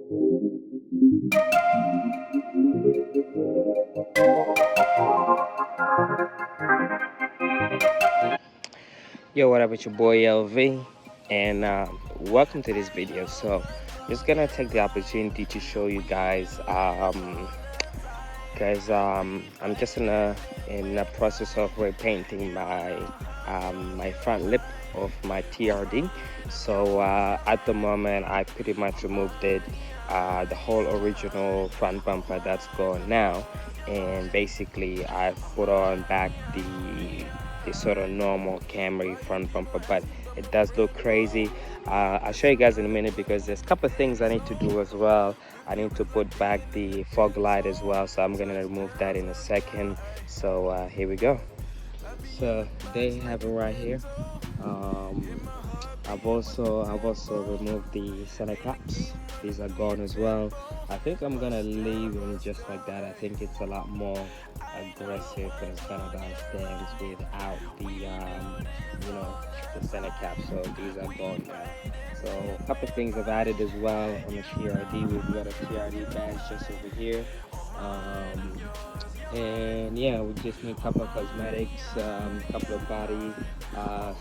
Yo, what up, it's your boy LV, and welcome to this video. So just gonna take the opportunity to show you guys because I'm just in the process of repainting my front lip of my TRD. So at the moment I pretty much removed it, the whole original front bumper that's gone now, and basically I've put on back the sort of normal Camry front bumper, but it does look crazy. I'll show you guys in a minute because there's a couple of things I need to do as well. I need to put back the fog light as well, so I'm gonna remove that in a second. So here we go. So they have it right here. I've also removed the center caps. These are gone as well. I think I'm gonna leave them just like that. I think it's a lot more aggressive and it's gonna downstairs without the center cap. So these are gone now. So a couple of things I've added as well on the TRD. We've got a TRD badge just over here. And yeah, we just need a couple of cosmetics, a couple of body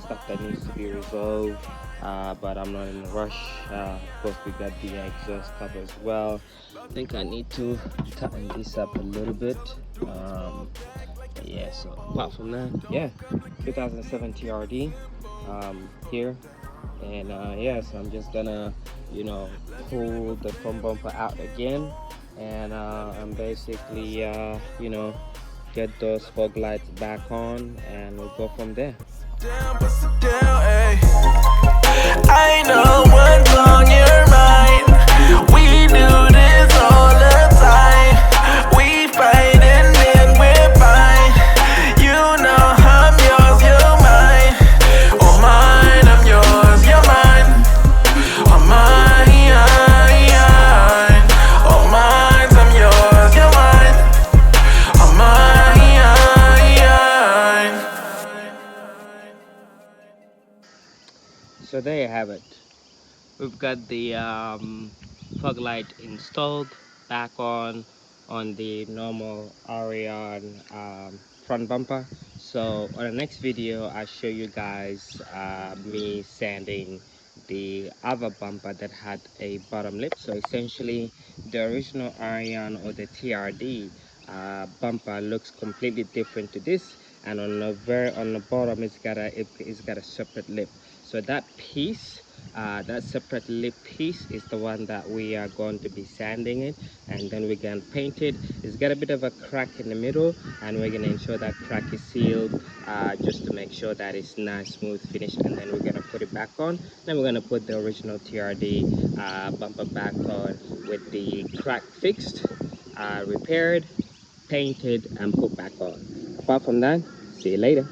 stuff that needs to be resolved, but I'm not in a rush. Of course, we got the exhaust cover as well. I think I need to tighten this up a little bit. Yeah, so apart from that, yeah, 2007 TRD here. And yeah, so I'm just gonna pull the front bumper out again, and I'm basically get those fog lights back on, and we'll go from there. I know what's on your mind. We do this all the time. We fight and then we're fine. You know I'm yours, you're mine. Oh mine, I'm yours, you're mine. Oh mine, oh mine, I'm yours, you're mine. Oh mine. So there you have it. We've got the fog light installed back on the normal Arion front bumper. So on the next video I'll show you guys me sanding the other bumper that had a bottom lip. So essentially the original Arion or the TRD bumper looks completely different to this, and on the bottom it's got a separate lip. So that piece, that separate lip piece, is the one that we are going to be sanding it, and then we're going to paint it. It's got a bit of a crack in the middle, and we're going to ensure that crack is sealed, just to make sure that it's nice, smooth finish. And then we're going to put it back on. Then we're going to put the original TRD bumper back on with the crack fixed, repaired, painted, and put back on. Apart from that, see you later.